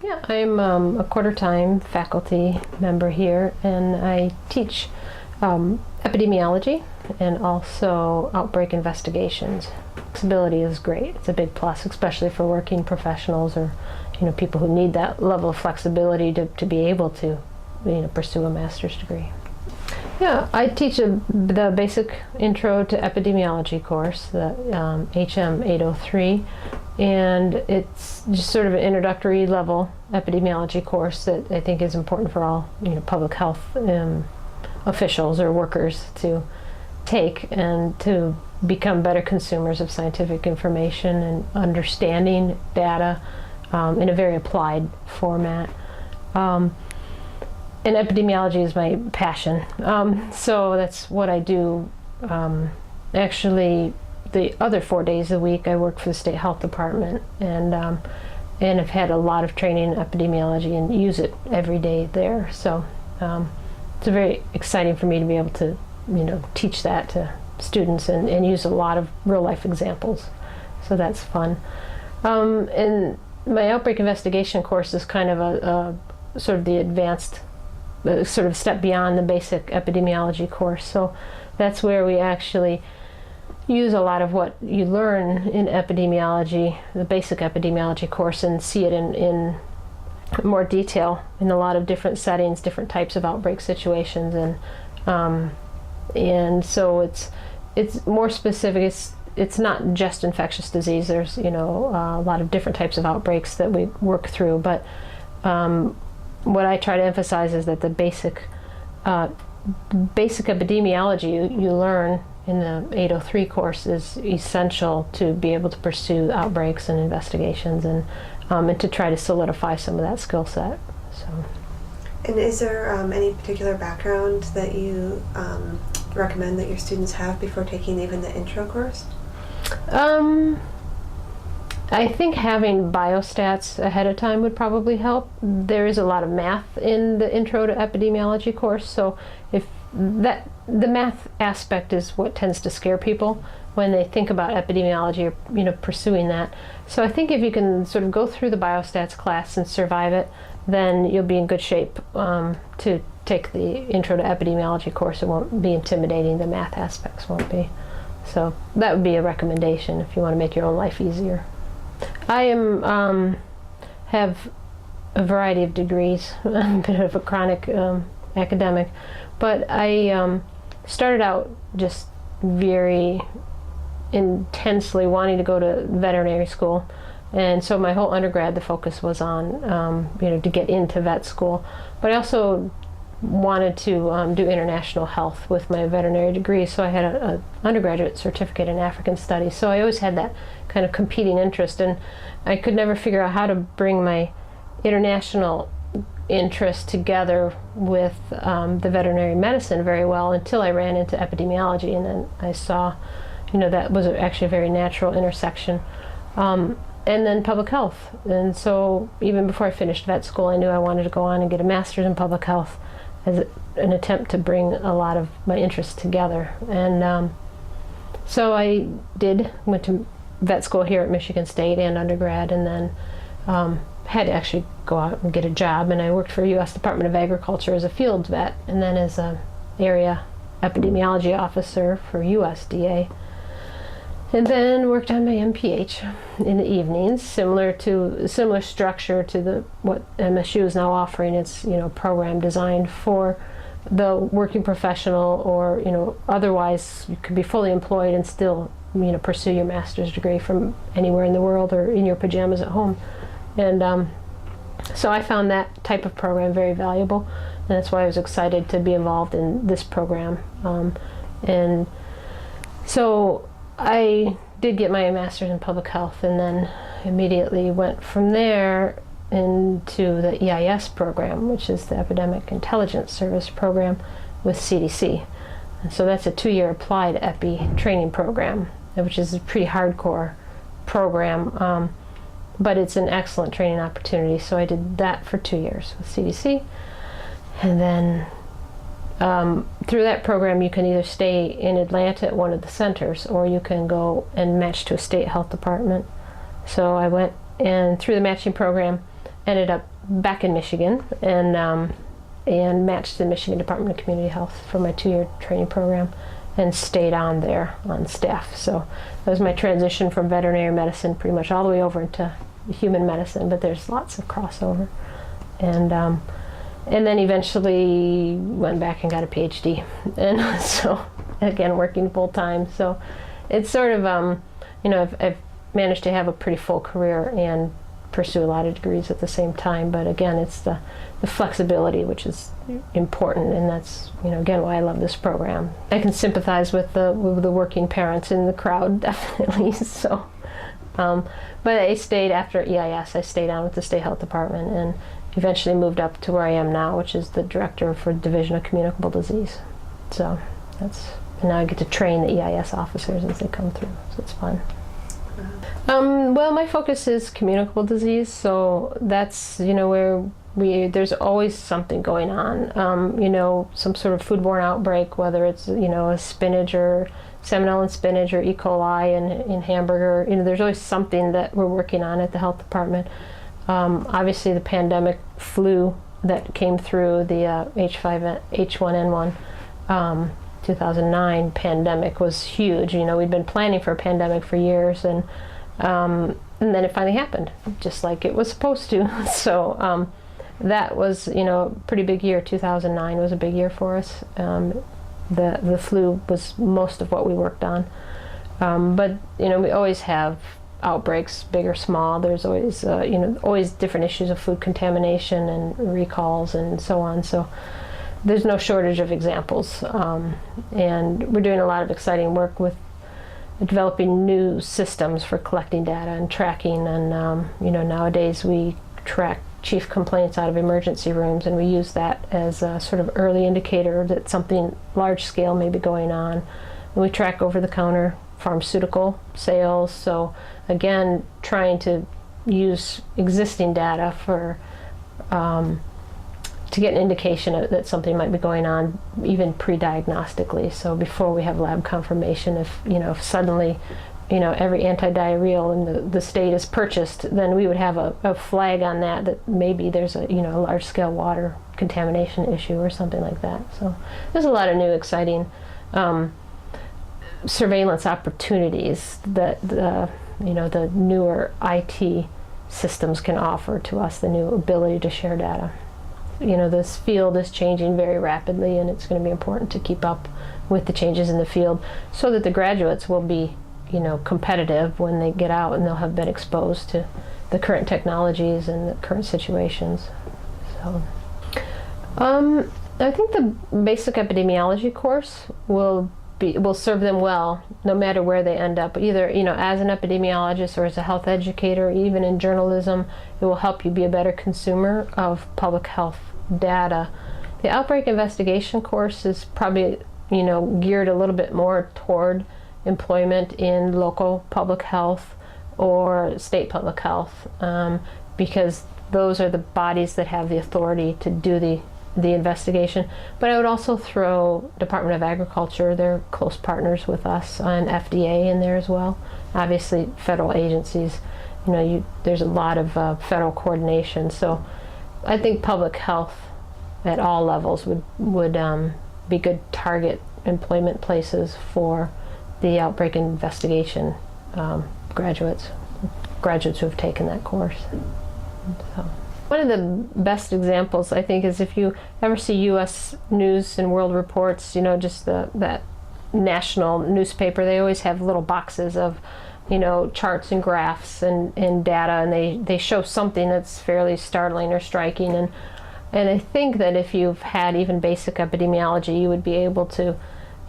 Yeah, I'm a quarter-time faculty member here, and I teach epidemiology and also outbreak investigations. Flexibility is great. It's a big plus, especially for working professionals or people who need that level of flexibility to be able to pursue a master's degree. Yeah, I teach the basic intro to epidemiology course, the HM 803, and it's just sort of an introductory level epidemiology course that I think is important for all public health officials or workers to take and to become better consumers of scientific information and understanding data in a very applied format. And epidemiology is my passion, so that's what I do. Actually, the other 4 days a week I work for the state health department, and I've had a lot of training in epidemiology and use it every day there. So it's very exciting for me to be able to teach that to students and use a lot of real life examples. So that's fun. And my outbreak investigation course is kind of a sort of the advanced sort of step beyond the basic epidemiology course. So that's where we actually use a lot of what you learn in epidemiology, the basic epidemiology course, and see it in more detail in a lot of different settings, different types of outbreak situations, and so it's more specific. It's not just infectious disease. There's a lot of different types of outbreaks that we work through, but what I try to emphasize is that the basic epidemiology you learn in the 803 course is essential to be able to pursue outbreaks and investigations and to try to solidify some of that skill set. So. And is there any particular background that you recommend that your students have before taking even the intro course? I think having biostats ahead of time would probably help. There is a lot of math in the intro to epidemiology course, so if the math aspect is what tends to scare people when they think about epidemiology or pursuing that. So I think if you can sort of go through the biostats class and survive it, then you'll be in good shape to take the intro to epidemiology course. It won't be intimidating. The math aspects won't be. So that would be a recommendation if you want to make your own life easier. I have a variety of degrees. I'm a bit of a chronic academic, but I started out just very intensely wanting to go to veterinary school, and so my whole undergrad the focus was on to get into vet school, but I also wanted to do international health with my veterinary degree, so I had an undergraduate certificate in African studies, so I always had that kind of competing interest, and I could never figure out how to bring my international interest together with the veterinary medicine very well until I ran into epidemiology, and then I saw that was actually a very natural intersection. And then public health, and so even before I finished vet school I knew I wanted to go on and get a master's in public health as an attempt to bring a lot of my interests together. And so I went to vet school here at Michigan State and undergrad, and then had to actually go out and get a job, and I worked for U.S. Department of Agriculture as a field vet and then as an area epidemiology officer for USDA, and then worked on my MPH in the evenings, similar structure to what MSU is now offering. It's a program designed for the working professional, or otherwise you could be fully employed and still pursue your master's degree from anywhere in the world or in your pajamas at home. And so I found that type of program very valuable, and that's why I was excited to be involved in this program. And so I did get my master's in public health, and then immediately went from there into the EIS program, which is the Epidemic Intelligence Service program with CDC. And so that's a 2-year applied epi training program, which is a pretty hardcore program, but it's an excellent training opportunity. So I did that for 2 years with CDC, and then through that program you can either stay in Atlanta at one of the centers, or you can go and match to a state health department. So I went and through the matching program ended up back in Michigan and matched the Michigan Department of Community Health for my 2-year training program and stayed on there on staff. So that was my transition from veterinary medicine pretty much all the way over into human medicine, but there's lots of crossover. And then eventually went back and got a PhD. And so, again, working full time. So it's sort of, I've managed to have a pretty full career and pursue a lot of degrees at the same time. But again, it's the flexibility, which is important. And that's, again, why I love this program. I can sympathize with the working parents in the crowd, definitely. So, but I stayed after EIS. I stayed on with the state health department and eventually moved up to where I am now, which is the director for Division of Communicable Disease. So and now I get to train the EIS officers as they come through, so it's fun. Well, my focus is communicable disease, so that's where there's always something going on. Some sort of foodborne outbreak, whether it's a spinach or salmonella in spinach or E. coli in hamburger. There's always something that we're working on at the health department. Obviously, the pandemic flu that came through, the H1N1 2009 pandemic was huge. We'd been planning for a pandemic for years, and then it finally happened, just like it was supposed to. So that was, a pretty big year. 2009 was a big year for us. The flu was most of what we worked on. But, we always have outbreaks, big or small. There's always, always different issues of food contamination and recalls and so on. So there's no shortage of examples. And we're doing a lot of exciting work with developing new systems for collecting data and tracking. And, nowadays we track chief complaints out of emergency rooms, and we use that as a sort of early indicator that something large scale may be going on. And we track over-the-counter pharmaceutical sales. So again, trying to use existing data for to get an indication that something might be going on, even pre-diagnostically. So before we have lab confirmation, if suddenly every anti-diarrheal in the state is purchased, then we would have a flag on that maybe there's a large-scale water contamination issue or something like that. So there's a lot of new exciting surveillance opportunities that the newer IT systems can offer to us, the new ability to share data. This field is changing very rapidly, and it's going to be important to keep up with the changes in the field so that the graduates will be competitive when they get out and they'll have been exposed to the current technologies and the current situations. So I think the basic epidemiology course will serve them well no matter where they end up, either as an epidemiologist or as a health educator, even in journalism. It will help you be a better consumer of public health data. The outbreak investigation course is probably geared a little bit more toward employment in local public health or state public health, because those are the bodies that have the authority to do the investigation. But I would also throw Department of Agriculture. They're close partners with us, and FDA in there as well. Obviously federal agencies, there's a lot of federal coordination. So I think public health at all levels would be good target employment places for the outbreak investigation graduates who have taken that course. So one of the best examples, I think, is if you ever see U.S. News and World Reports, just that national newspaper, they always have little boxes of charts and graphs and data, and they show something that's fairly startling or striking. And I think that if you've had even basic epidemiology, you would be able to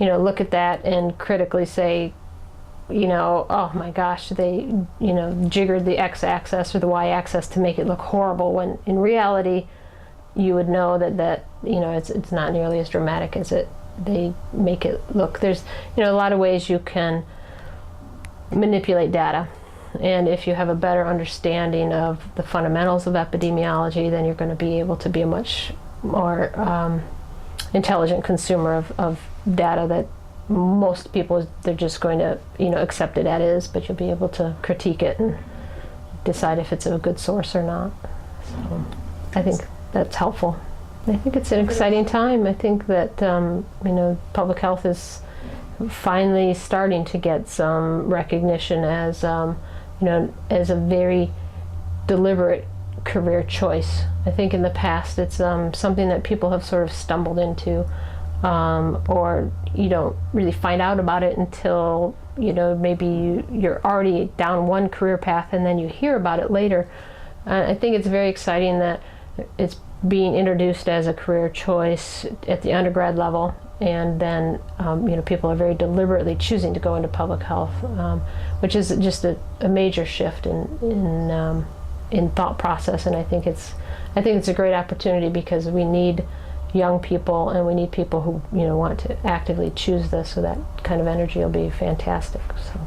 look at that and critically say, oh my gosh, they, jiggered the x-axis or the y-axis to make it look horrible, when in reality you would know that it's not nearly as dramatic as they make it look. There's a lot of ways you can manipulate data, and if you have a better understanding of the fundamentals of epidemiology, then you're going to be able to be a much more intelligent consumer of data that most people, they're just going to accept it as is, but you'll be able to critique it and decide if it's a good source or not. So I think that's helpful. I think it's an exciting time. I think that public health is finally starting to get some recognition as as a very deliberate career choice. I think in the past it's something that people have sort of stumbled into, or you don't really find out about it until maybe you're already down one career path and then you hear about it later. I think it's very exciting that it's being introduced as a career choice at the undergrad level, and then people are very deliberately choosing to go into public health, which is just a major shift in thought process. And I think it's a great opportunity because we need young people, and we need people who want to actively choose this. So that kind of energy will be fantastic. So.